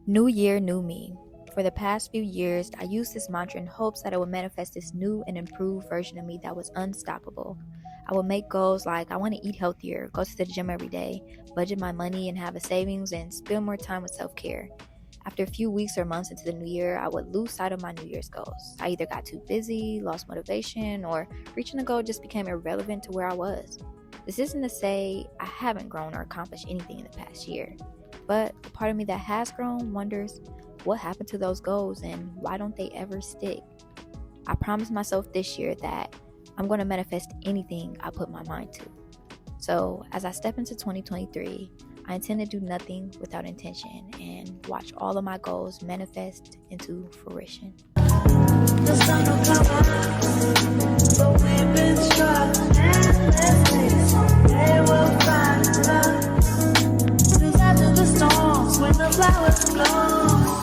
New year, new me. For the past few years, I used this mantra in hopes that it would manifest this new and improved version of me that was unstoppable. I would make goals like I want to eat healthier, go to the gym every day, budget my money and have a savings, and spend more time with self care. After a few weeks or months into the new year, I would lose sight of my New Year's goals. I either got too busy, lost motivation, or reaching a goal just became irrelevant to where I was. This isn't to say I haven't grown or accomplished anything in the past year, but the part of me that has grown wonders what happened to those goals and why don't they ever stick? I promised myself this year that I'm going to manifest anything I put my mind to. So, as I step into 2023, I intend to do nothing without intention and watch all of my goals manifest into fruition. The sun will come out, but we've been struck endlessly. Someday we'll find love. Just after the storms, when the flowers bloom.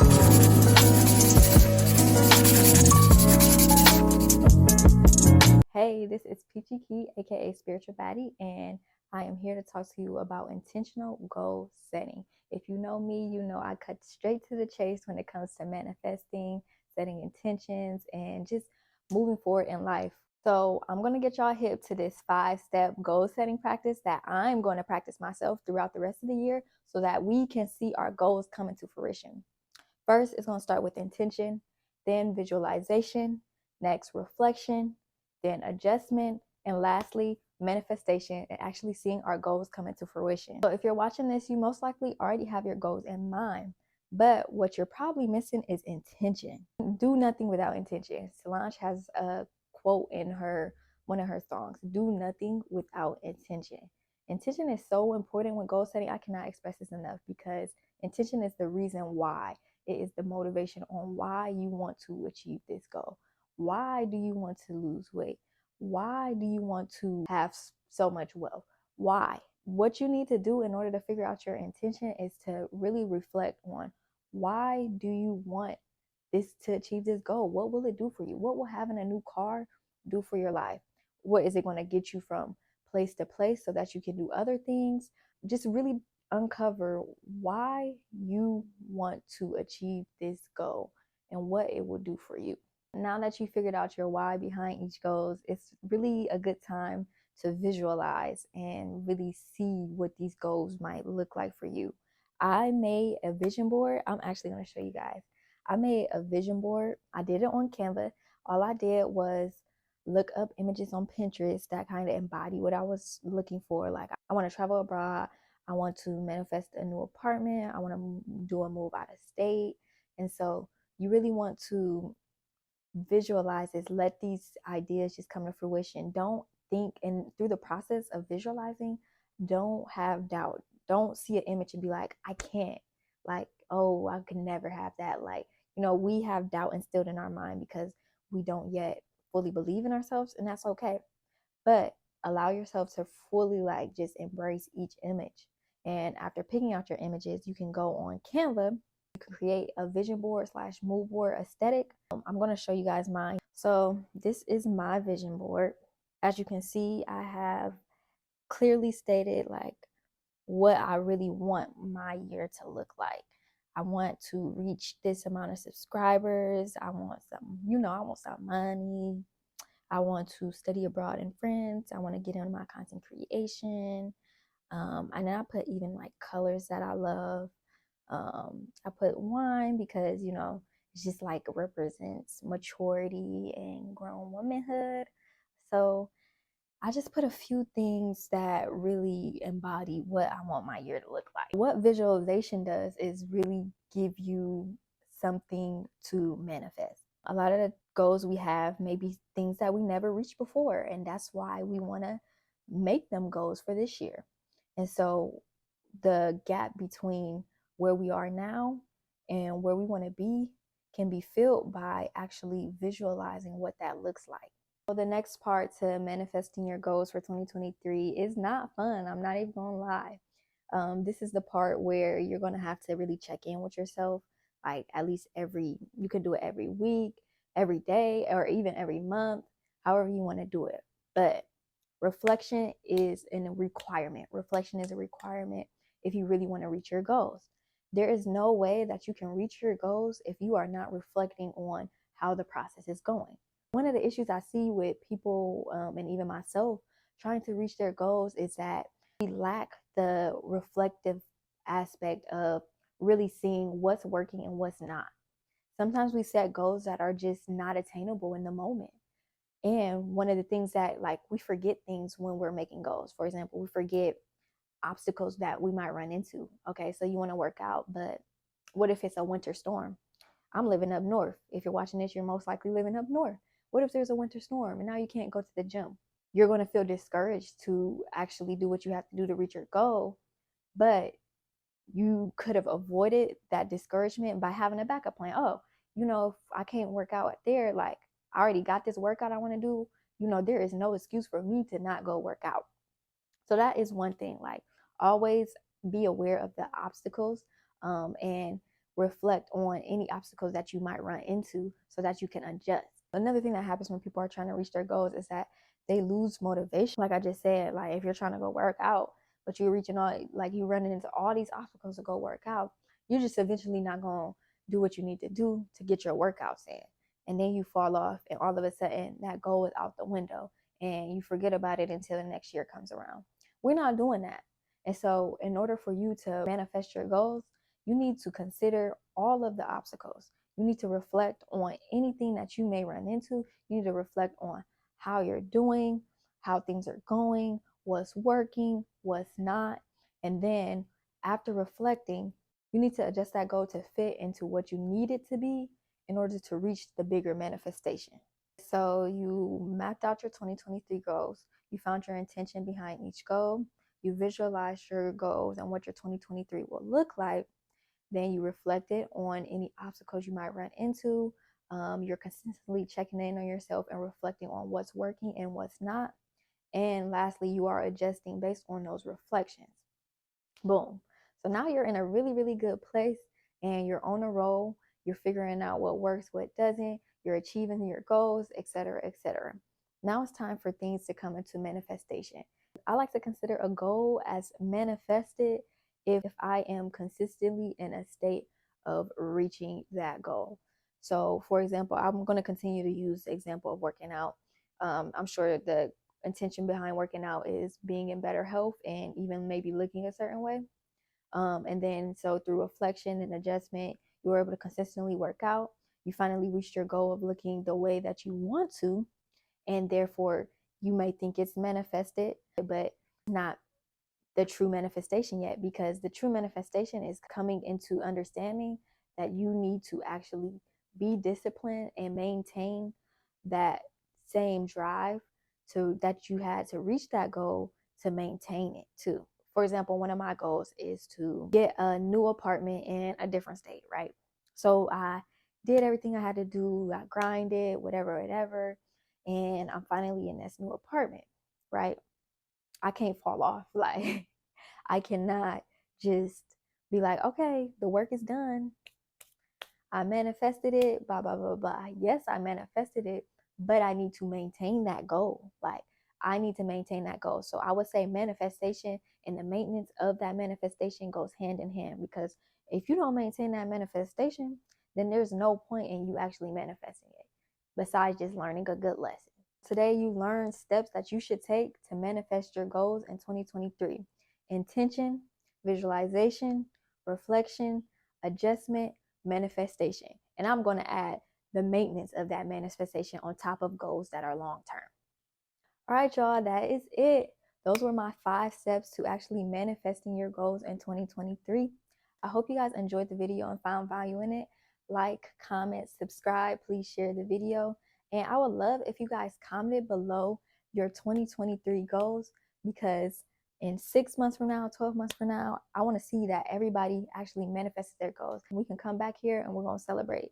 Hey, this is Peachy Key, aka Spiritual Baddie, and I am here to talk to you about intentional goal setting. If you know me, you know I cut straight to the chase when it comes to manifesting, setting intentions, and just moving forward in life. So, I'm going to get y'all hip to this 5-step goal setting practice that I'm going to practice myself throughout the rest of the year so that we can see our goals come into fruition. First, it's going to start with intention, then visualization, next reflection, then adjustment, and lastly, manifestation and actually seeing our goals come into fruition. So if you're watching this, you most likely already have your goals in mind. But what you're probably missing is intention. Do nothing without intention. Solange has a quote in one of her songs, do nothing without intention. Intention is so important when goal setting. I cannot express this enough because intention is the reason why. It is the motivation on why you want to achieve this goal. Why do you want to lose weight? Why do you want to have so much wealth? Why? What you need to do in order to figure out your intention is to really reflect on why do you want this to achieve this goal? What will it do for you? What will having a new car do for your life? What is it going to get you from place to place so that you can do other things? Just really uncover why you want to achieve this goal and what it will do for you. Now that you figured out your why behind each goal, it's really a good time to visualize and really see what these goals might look like for you. I made a vision board. I'm actually going to show you guys. I made a vision board. I did it on Canva. All I did was look up images on Pinterest that kind of embody what I was looking for. Like, I want to travel abroad. I want to manifest a new apartment. I want to do a move out of state. And so you really want to visualize this, let these ideas just come to fruition. Don't think, and through the process of visualizing, don't have doubt. Don't see an image and be like, I can't, like, oh, I could never have that. Like, we have doubt instilled in our mind because we don't yet fully believe in ourselves, and that's okay. But allow yourself to fully like just embrace each image. And after picking out your images, you can go on Canva. You can create a vision board / mood board aesthetic. I'm going to show you guys mine. So this is my vision board. As you can see, I have clearly stated like what I really want my year to look like. I want to reach this amount of subscribers. I want some money. I want to study abroad in France. I want to get into my content creation. And then I put even like colors that I love. I put wine because, it's just like represents maturity and grown womanhood. So I just put a few things that really embody what I want my year to look like. What visualization does is really give you something to manifest. A lot of the goals we have may be things that we never reached before, and that's why we want to make them goals for this year. And so the gap between where we are now and where we want to be can be filled by actually visualizing what that looks like. So the next part to manifesting your goals for 2023 is not fun. I'm not even gonna lie. This is the part where you're gonna have to really check in with yourself, like at least you can do it every week, every day, or even every month, however you want to do it. But reflection is a requirement. Reflection is a requirement if you really want to reach your goals. There is no way that you can reach your goals if you are not reflecting on how the process is going. One of the issues I see with people, and even myself, trying to reach their goals is that we lack the reflective aspect of really seeing what's working and what's not. Sometimes we set goals that are just not attainable in the moment. And one of the things that, like, we forget things when we're making goals. For example, we forget obstacles that we might run into. Okay, so you want to work out, but what if it's a winter storm? I'm living up north. If you're watching this, you're most likely living up north. What if there's a winter storm and now you can't go to the gym? You're going to feel discouraged to actually do what you have to do to reach your goal, but you could have avoided that discouragement by having a backup plan. Oh, if I can't work out there, like, I already got this workout I want to do, there is no excuse for me to not go work out. So that is one thing. Like, always be aware of the obstacles, and reflect on any obstacles that you might run into so that you can adjust. Another thing that happens when people are trying to reach their goals is that they lose motivation. Like I just said, like, if you're trying to go work out, but you're you're running into all these obstacles to go work out, you're just eventually not going to do what you need to do to get your workouts in. And then you fall off, and all of a sudden that goal is out the window, and you forget about it until the next year comes around. We're not doing that. And so, in order for you to manifest your goals, you need to consider all of the obstacles. You need to reflect on anything that you may run into. You need to reflect on how you're doing, how things are going, what's working, what's not. And then, after reflecting, you need to adjust that goal to fit into what you need it to be in order to reach the bigger manifestation. So you mapped out your 2023 goals. You found your intention behind each goal. You visualized your goals and what your 2023 will look like. Then you reflected on any obstacles you might run into. You're consistently checking in on yourself and reflecting on what's working and what's not. And lastly, you are adjusting based on those reflections. Boom. So now you're in a really, really good place, and you're on a roll. You're figuring out what works, what doesn't. You're achieving your goals, etc., etc. Now it's time for things to come into manifestation. I like to consider a goal as manifested if I am consistently in a state of reaching that goal. So, for example, I'm going to continue to use the example of working out. I'm sure the intention behind working out is being in better health and even maybe looking a certain way. And then, so through reflection and adjustment, you were able to consistently work out. You finally reached your goal of looking the way that you want to, and therefore you may think it's manifested, but not the true manifestation yet, because the true manifestation is coming into understanding that you need to actually be disciplined and maintain that same drive that you had to reach that goal, to maintain it too. For example, one of my goals is to get a new apartment in a different state, right? So I did everything I had to do. I grinded, whatever, and I'm finally in this new apartment, right? I can't fall off. Like, I cannot just be like, okay, the work is done. I manifested it, blah, blah, blah, blah. Yes, I manifested it, but I need to maintain that goal. Like, I need to maintain that goal. So I would say manifestation and the maintenance of that manifestation goes hand in hand, because if you don't maintain that manifestation, then there's no point in you actually manifesting it besides just learning a good lesson. Today, you learned steps that you should take to manifest your goals in 2023. Intention, visualization, reflection, adjustment, manifestation. And I'm going to add the maintenance of that manifestation on top of goals that are long term. All right, y'all, that is it. Those were my 5 steps to actually manifesting your goals in 2023. I hope you guys enjoyed the video and found value in it. Like, comment, subscribe. Please share the video. And I would love if you guys commented below your 2023 goals, because in 6 months from now, 12 months from now, I want to see that everybody actually manifested their goals. We can come back here and we're going to celebrate.